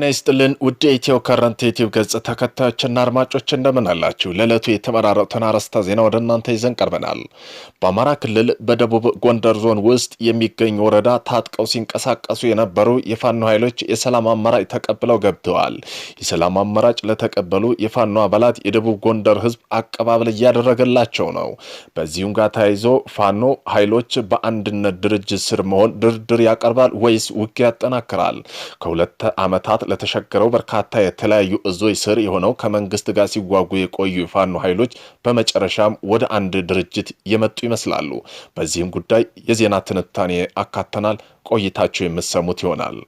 ይስጥልን ውድ ኢትዮ ከረንት ዩቲዩብ ገጽ ተከታዮችና አድማጮች እንደምን አላችሁ? ለዕለቱ የተመራረጡትን አርዕስተ ዜና ወደ እናንተ ይዘን ቀርበናል። በአማራ ክልል በደቡብ ጎንደር ዞን ውስጥ የሚገኝ ወረዳ ታጥቀው ሲንቀሳቀሱ የነበሩ የፋኖ ኃይሎች የሰላም አማራጭ ተቀብለው ገብተዋል። የሰላም አማራጭ ለተቀበሉ የፋኖ አባላት የደቡብ ጎንደር ህዝብ አቀባበል እያደረገላቸው ነው። በዚሁም ጋር ተያይዞ ፋኖ ኃይሎች በአንድነት ድርጅት ስር መሆን ድርድር ያቀርባል ወይስ ውጊያ ያጠናክራል? ከሁለት ዓመታት ለተሸከረው በርካታ የተለያዩ እዞች ስር የሆነው ከመንግስት ጋር ሲዋጉ የቆዩ ፋኖ ኃይሎች በመጨረሻም ወደ አንድ ድርጅት የመጡ ይመስላሉ። በዚህም ጉዳይ የዜና ትንታኔ አካተናል። ቆይታችሁ የምትሰሙት ይሆናል።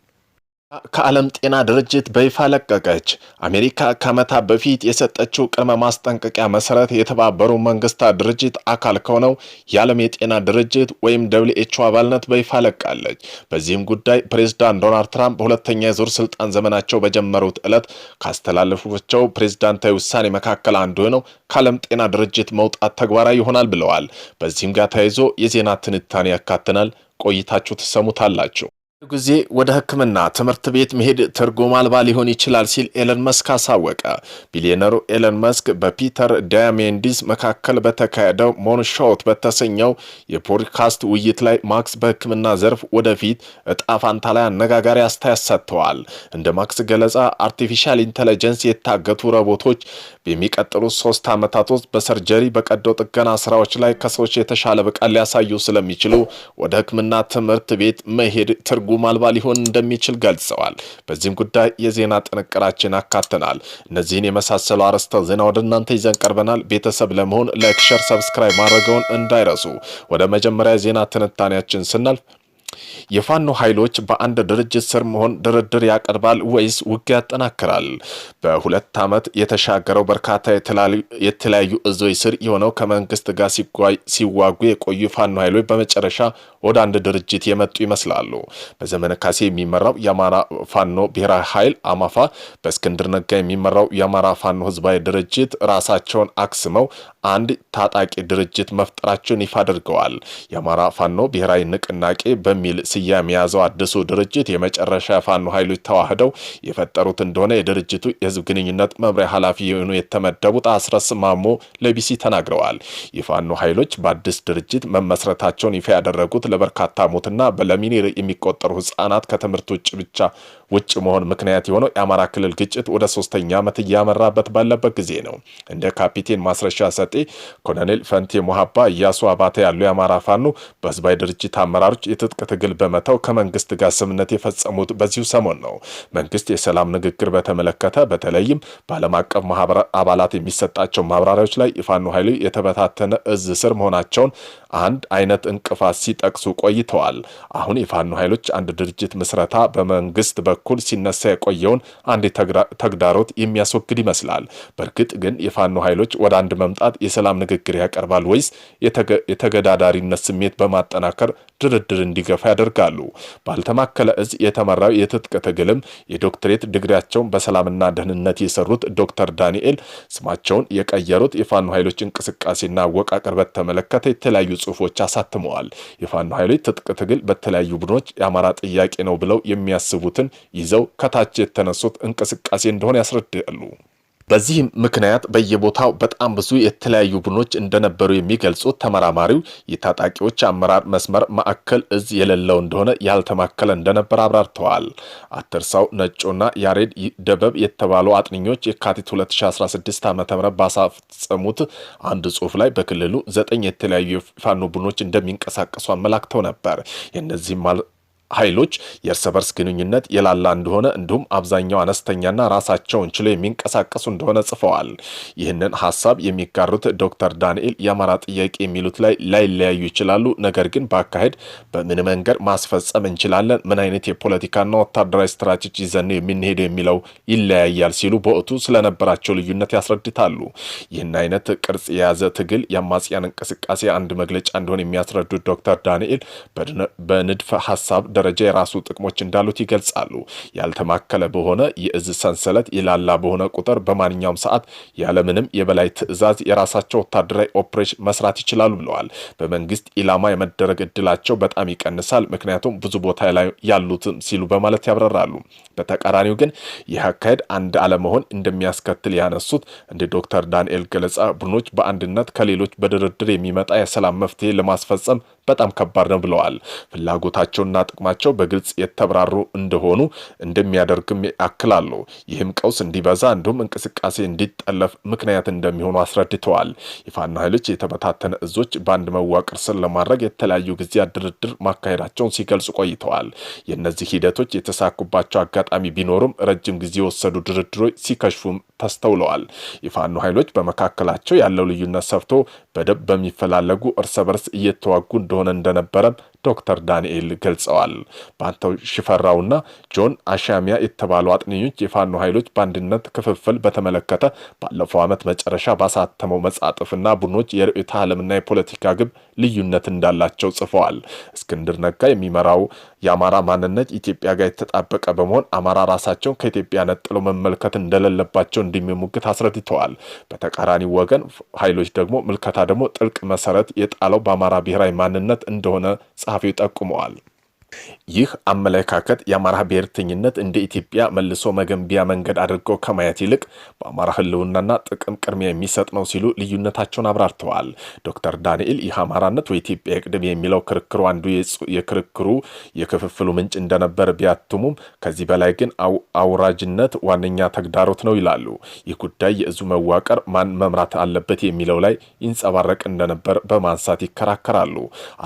ከዓለም ጤና ድርጅት በይፋ ለቀቀች። አሜሪካ ከዓመታት በፊት የሰጠችው ቅድመ ማስጠንቀቂያ መሰረት የተባበሩ መንግስታት ድርጅት አካል ከሆነው የዓለም የጤና ድርጅት ወይም WHO አባልነት በይፋ ለቃለች። በዚህም ጉዳይ ፕሬዝዳንት ዶናልድ ትራምፕ በሁለተኛ ዙር ስልጣን ዘመናቸው በጀመሩት ዕለት ካስተላለፉቸው ፕሬዝዳንታዊ ውሳኔ መካከል አንዱ ነው ከዓለም ጤና ድርጅት መውጣት ተግባራዊ ይሆናል ብለዋል። በዚህም ጋር ተያይዞ የዜና ትንታኔ ያካተናል። ቆይታችሁ ትሰሙታላችሁ። ጊዜ ወደ ሕክምና ትምህርት ቤት መሄድ ትርጉም አልባ ሊሆን ይችላል ሲል ኤለን መስክ አሳወቀ። ቢሊዮነሩ ኤለን መስክ በፒተር ዳያሜንዲስ መካከል በተካሄደው ሞንሾት በተሰኘው የፖድካስት ውይይት ላይ ማክስ በሕክምና ዘርፍ ወደፊት እጣ ፋንታ ላይ አነጋጋሪ አስተያየት ሰጥተዋል። እንደ ማክስ ገለጻ አርቲፊሻል ኢንተለጀንስ የታገቱ ሮቦቶች በሚቀጥሉት 3 ዓመታት ውስጥ በሰርጀሪ በቀዶ ጥገና ስራዎች ላይ ከሰዎች የተሻለ ብቃት ሊያሳዩ ስለሚችሉ ወደ ሕክምና ትምህርት ቤት መሄድ ትርጉም አልባ ሊሆን እንደሚችል ገልጸዋል። በዚህም ጉዳይ የዜና ጥንቅራችን አካተናል። እነዚህን የመሳሰሉ አርዕስተ ዜና ወደ እናንተ ይዘን ቀርበናል። ቤተሰብ ለመሆን ላይክ፣ ሼር፣ ሰብስክራይብ ማድረገውን እንዳይረሱ። ወደ መጀመሪያ ዜና ትንታኔያችን ስናልፍ የፋኖ ኃይሎች በአንድ ድርጅት ስር መሆን ድርድር ያቀርባል ወይስ ውጊያ ያጠናክራል? በሁለት ዓመት የተሻገረው በርካታ የተለያዩ እዞች ስር የሆነው ከመንግስት ጋር ሲዋጉ የቆዩ ፋኖ ኃይሎች በመጨረሻ ወደ አንድ ድርጅት የመጡ ይመስላሉ። በዘመነ ካሴ የሚመራው የአማራ ፋኖ ብሔራዊ ኃይል አማፋ በእስክንድር ነጋ የሚመራው የአማራ ፋኖ ህዝባዊ ድርጅት ራሳቸውን አክስመው አንድ ታጣቂ ድርጅት መፍጠራቸውን ይፋ አድርገዋል። የአማራ ፋኖ ብሔራዊ ንቅናቄ በሚል ስያሜ የያዘው አዲሱ ድርጅት የመጨረሻ ፋኖ ኃይሎች ተዋህደው የፈጠሩት እንደሆነ የድርጅቱ የህዝብ ግንኙነት መምሪያ ኃላፊ የሆኑ የተመደቡት አስረስ ማሞ ለቢሲ ተናግረዋል። የፋኖ ኃይሎች በአዲስ ድርጅት መመስረታቸውን ይፋ ያደረጉት ለበርካታ ሞትና በለሚኒ የሚቆጠሩ ህጻናት ከትምህርት ውጭ መሆን ምክንያት የሆነው የአማራ ክልል ግጭት ወደ 3ኛ ዓመት እያመራበት ባለበት ጊዜ ነው። እንደ ካፒቴን ማስረሻ ሰጤ፣ ኮሎኔል ፈንቴ ሞሃባ፣ እያሱ አባተ ያሉ የአማራ ፋኖ በህዝባዊ ድርጅት አመራሮች የትጥቅ ትግል በመተው ከመንግስት ጋር ስምምነት የፈጸሙት በዚሁ ሰሞን ነው። መንግስት የሰላም ንግግር በተመለከተ በተለይም በዓለም አቀፍ ማህበር አባላት የሚሰጣቸው ማብራሪያዎች ላይ የፋኖ ኃይሉ የተበታተነ እዝ ስር መሆናቸውን አንድ አይነት እንቅፋት ሲጠቅሱ ቆይተዋል። አሁን የፋኖ ኃይሎች አንድ ድርጅት ምስረታ በመንግስት በኩል ሲነሳ የቆየውን አንድ ተግዳሮት የሚያስወግድ ይመስላል። በእርግጥ ግን የፋኖ ኃይሎች ወደ አንድ መምጣት የሰላም ንግግር ያቀርባል ወይስ የተገዳዳሪነት ስሜት በማጠናከር ድርድር እንዲገፋ ያደርጋሉ? ባልተማከለ እዝ የተመራው የትጥቅ ትግልም የዶክትሬት ዲግሪያቸውን በሰላምና ደህንነት የሰሩት ዶክተር ዳንኤል ስማቸውን የቀየሩት የፋኖ ኃይሎች እንቅስቃሴና አወቃቀር በተመለከተ የተለያዩ ጽሁፎች አሳትመዋል። የፋኖ ኃይሎች ትጥቅ ትግል በተለያዩ ቡድኖች የአማራ ጥያቄ ነው ብለው የሚያስቡትን ይዘው ከታች የተነሱት እንቅስቃሴ እንደሆነ ያስረዳሉ። በዚህም ምክንያት በየቦታው በጣም ብዙ የተለያዩ ቡድኖች እንደነበሩ የሚገልጹት ተመራማሪው የታጣቂዎች አመራር መስመር ማዕከል እዝ የሌለው እንደሆነ ያልተማከለ እንደነበር አብራርተዋል። አትርሳው ነጮና ያሬድ ደበብ የተባሉ አጥኚዎች የካቲት 2016 ዓ.ም ባሳፈሙት አንድ ጽሑፍ ላይ በክልሉ 9 የተለያዩ የፋኖ ቡድኖች እንደሚንቀሳቀሱ አመላክተው ነበር። የእነዚህም ኃይሎች የእርስ በርስ ግንኙነት የላላ እንደሆነ እንዲሁም አብዛኛው አነስተኛና ራሳቸውን ችለው የሚንቀሳቀሱ እንደሆነ ጽፈዋል። ይህንን ሐሳብ የሚጋሩት ዶክተር ዳንኤል የአማራ ጥያቄ የሚሉት ላይ ላይለያዩ ይችላሉ፣ ነገር ግን በአካሄድ በምን መንገድ ማስፈጸም እንችላለን፣ ምን አይነት የፖለቲካና ወታደራዊ ስትራቴጂ ይዘን የምንሄድ የሚለው ይለያያል ሲሉ በወቅቱ ስለነበራቸው ልዩነት ያስረድታሉ። ይህን አይነት ቅርጽ የያዘ ትግል የአማጽያን እንቅስቃሴ አንድ መግለጫ እንደሆነ የሚያስረዱት ዶክተር ዳንኤል በንድፈ ሐሳብ ደረጃ የራሱ ጥቅሞች እንዳሉት ይገልጻሉ። ያልተማከለ በሆነ የእዝ ሰንሰለት የላላ በሆነ ቁጥር በማንኛውም ሰዓት ያለምንም የበላይ ትዕዛዝ የራሳቸው ወታደራዊ ኦፕሬሽን መስራት ይችላሉ ብለዋል። በመንግስት ኢላማ የመደረግ እድላቸው በጣም ይቀንሳል፣ ምክንያቱም ብዙ ቦታ ላይ ያሉትም ሲሉ በማለት ያብራራሉ። በተቃራኒው ግን ይህ አካሄድ አንድ አለመሆን እንደሚያስከትል ያነሱት እንደ ዶክተር ዳንኤል ገለጻ ቡድኖች በአንድነት ከሌሎች በድርድር የሚመጣ የሰላም መፍትሄ ለማስፈጸም በጣም ከባድ ነው ብለዋል። ፍላጎታቸውና ጥቅማቸው በግልጽ የተብራሩ እንደሆኑ እንደሚያደርግም ያክላሉ። ይህም ቀውስ እንዲበዛ እንዲሁም እንቅስቃሴ እንዲጠለፍ ምክንያት እንደሚሆኑ አስረድተዋል። የፋኖ ኃይሎች የተበታተነ እዞች በአንድ መዋቅር ስር ለማድረግ የተለያዩ ጊዜያት ድርድር ማካሄዳቸውን ሲገልጹ ቆይተዋል። የእነዚህ ሂደቶች የተሳኩባቸው አጋጣሚ ቢኖሩም ረጅም ጊዜ የወሰዱ ድርድሮች ሲከሽፉም ተስተውለዋል። የፋኖ ኃይሎች በመካከላቸው ያለው ልዩነት ሰፍቶ በደብ በሚፈላለጉ እርስ በርስ እየተዋጉ እንደነበረም ዶክተር ዳንኤል ገልጸዋል። ባንተው ሽፈራውና ጆን አሻሚያ የተባሉ አጥኚዎች የፋኖ ኃይሎች በአንድነት ክፍፍል በተመለከተ ባለፈው ዓመት መጨረሻ ባሳተመው መጻጥፍና ቡድኖች የርዕዮተ ዓለምና የፖለቲካ ግብ ልዩነት እንዳላቸው ጽፈዋል። እስክንድር ነጋ የሚመራው የአማራ ማንነት ኢትዮጵያ ጋር የተጣበቀ በመሆን አማራ ራሳቸውን ከኢትዮጵያ ነጥለው መመልከት እንደሌለባቸው እንደሚሙግት አስረድተዋል። በተቃራኒ ወገን ኃይሎች ደግሞ ምልከታ ደግሞ ጥልቅ መሰረት የጣለው በአማራ ብሔራዊ ማንነት እንደሆነ ጸሐፊው ጠቁመዋል። ይህ አመለካከት የአማራ ብሔርተኝነት እንደ ኢትዮጵያ መልሶ መገንቢያ መንገድ አድርገው ከማየት ይልቅ በአማራ ሕልውናና ጥቅም ቅድሚያ የሚሰጥ ነው ሲሉ ልዩነታቸውን አብራርተዋል። ዶክተር ዳንኤል ይህ አማራነት ወኢትዮጵያ ይቅደም የሚለው ክርክሩ አንዱ የክርክሩ የክፍፍሉ ምንጭ እንደነበር ቢያትሙም ከዚህ በላይ ግን አውራጅነት ዋነኛ ተግዳሮት ነው ይላሉ። ይህ ጉዳይ የእዙ መዋቅር ማን መምራት አለበት የሚለው ላይ ይንጸባረቅ እንደነበር በማንሳት ይከራከራሉ።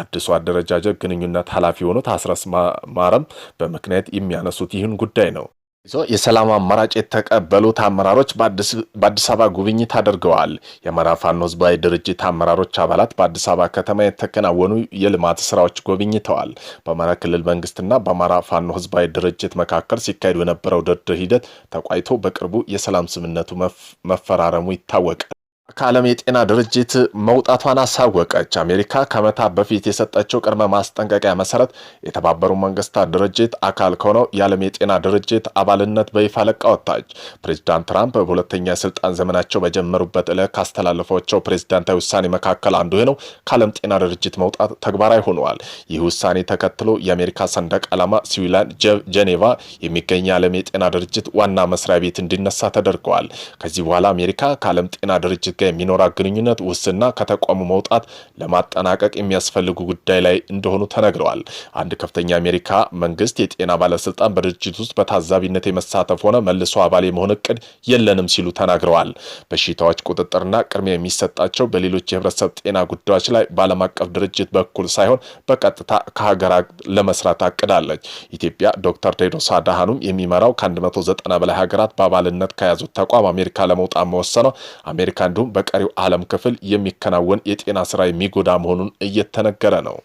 አዲሱ አደረጃጀት ግንኙነት ኃላፊ የሆኑት ማረም በምክንያት የሚያነሱት ይህን ጉዳይ ነው። የሰላም አማራጭ የተቀበሉት አመራሮች በአዲስ አበባ ጉብኝት አድርገዋል። የአማራ ፋኖ ህዝባዊ ድርጅት አመራሮች አባላት በአዲስ አበባ ከተማ የተከናወኑ የልማት ስራዎች ጎብኝተዋል። በአማራ ክልል መንግስትና በአማራ ፋኖ ህዝባዊ ድርጅት መካከል ሲካሄድ የነበረው ድርድር ሂደት ተቋይቶ በቅርቡ የሰላም ስምምነቱ መፈራረሙ ይታወቃል። ከዓለም የጤና ድርጅት መውጣቷን አሳወቀች። አሜሪካ ከዓመታት በፊት የሰጠችው ቅድመ ማስጠንቀቂያ መሰረት የተባበሩት መንግስታት ድርጅት አካል ከሆነው የዓለም የጤና ድርጅት አባልነት በይፋ ለቃ ወጣች። ፕሬዚዳንት ትራምፕ በሁለተኛ የስልጣን ዘመናቸው በጀመሩበት ዕለት ካስተላለፏቸው ፕሬዚዳንታዊ ውሳኔ መካከል አንዱ ነው ከዓለም ጤና ድርጅት መውጣት ተግባራዊ ሆነዋል። ይህ ውሳኔ ተከትሎ የአሜሪካ ሰንደቅ ዓላማ ስዊዘርላንድ ጄኔቫ የሚገኝ የዓለም የጤና ድርጅት ዋና መስሪያ ቤት እንዲነሳ ተደርገዋል። ከዚህ በኋላ አሜሪካ ከዓለም ጤና ድርጅት ጋር የሚኖራት ግንኙነት ውስና ከተቋሙ መውጣት ለማጠናቀቅ የሚያስፈልጉ ጉዳይ ላይ እንደሆኑ ተነግረዋል። አንድ ከፍተኛ አሜሪካ መንግስት የጤና ባለስልጣን በድርጅት ውስጥ በታዛቢነት የመሳተፍ ሆነ መልሶ አባል የመሆን እቅድ የለንም ሲሉ ተናግረዋል። በሽታዎች ቁጥጥርና ቅድሚያ የሚሰጣቸው በሌሎች የህብረተሰብ ጤና ጉዳዮች ላይ በዓለም አቀፍ ድርጅት በኩል ሳይሆን በቀጥታ ከሀገራት ለመስራት አቅዳለች። ኢትዮጵያ ዶክተር ቴድሮስ አድሃኖም የሚመራው ከ190 በላይ ሀገራት በአባልነት ከያዙት ተቋም አሜሪካ ለመውጣት መወሰኗ አሜሪካ እንዲሁም በቀሪው ዓለም ክፍል የሚከናወን የጤና ስራ የሚጎዳ መሆኑን እየተነገረ ነው።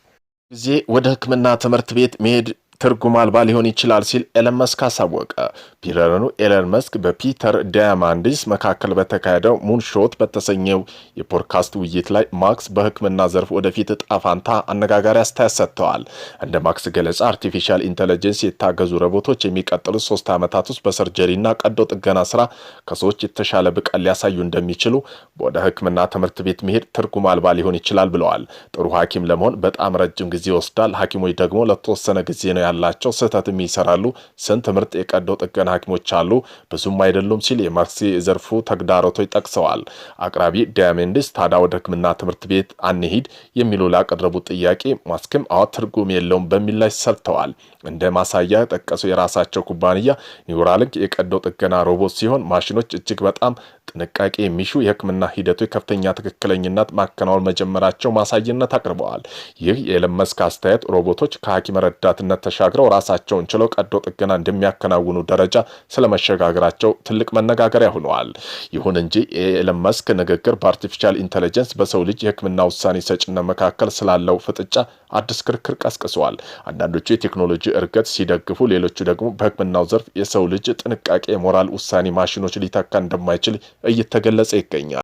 ጊዜ ወደ ሕክምና ትምህርት ቤት መሄድ ትርጉም አልባ ሊሆን ይችላል ሲል ኤለን መስክ አሳወቀ። ቢሊየነሩ ኤለን መስክ በፒተር ዳያማንዲስ መካከል በተካሄደው ሙንሾት በተሰኘው የፖድካስት ውይይት ላይ ማክስ በሕክምና ዘርፍ ወደፊት እጣ ፋንታ አነጋጋሪ አስተያየት ሰጥተዋል። እንደ ማክስ ገለጻ አርቲፊሻል ኢንተለጀንስ የታገዙ ሮቦቶች የሚቀጥሉት 3 ዓመታት ውስጥ በሰርጀሪና ቀዶ ጥገና ስራ ከሰዎች የተሻለ ብቃት ሊያሳዩ እንደሚችሉ ወደ ሕክምና ትምህርት ቤት መሄድ ትርጉም አልባ ሊሆን ይችላል ብለዋል። ጥሩ ሐኪም ለመሆን በጣም ረጅም ጊዜ ይወስዳል። ሐኪሞች ደግሞ ለተወሰነ ጊዜ ነው ያላቸው፣ ስህተትም ይሰራሉ። ስንት ምርጥ የቀዶ ጥገና ሐኪሞች አሉ፣ ብዙም አይደሉም ሲል የማክስ ዘርፉ ተግዳሮቶች ጠቅሰዋል። አቅራቢ ዳያሜንዲስ ታዲያ ወደ ሕክምና ትምህርት ቤት አንሂድ የሚሉ ላቀረቡት ጥያቄ ማስክም ትርጉም የለውም በሚል ላይ ሰልተዋል። እንደ ማሳያ ጠቀሰው የራሳቸው ኩባንያ ኒውራሊንክ የቀዶ ጥገና ሮቦት ሲሆን ማሽኖች እጅግ በጣም ጥንቃቄ የሚሹ የሕክምና ሂደቶች ከፍተኛ ትክክለኝነት ማከናወን መጀመራቸው ማሳየነት አቅርበዋል። ይህ የኤለን መስክ አስተያየት ሮቦቶች ከሐኪም ረዳትነት ተሻግረው ራሳቸውን ችለው ቀዶ ጥገና እንደሚያከናውኑ ደረጃ ስለመሸጋገራቸው ትልቅ መነጋገሪያ ሆነዋል። ይሁን እንጂ የኤለን መስክ ንግግር በአርቲፊሻል ኢንተለጀንስ በሰው ልጅ የሕክምና ውሳኔ ሰጭነት መካከል ስላለው ፍጥጫ አዲስ ክርክር ቀስቅሰዋል። አንዳንዶቹ የቴክኖሎጂ እርገት ሲደግፉ፣ ሌሎቹ ደግሞ በሕክምናው ዘርፍ የሰው ልጅ ጥንቃቄ የሞራል ውሳኔ ማሽኖች ሊተካ እንደማይችል እየተገለጸ ይገኛል።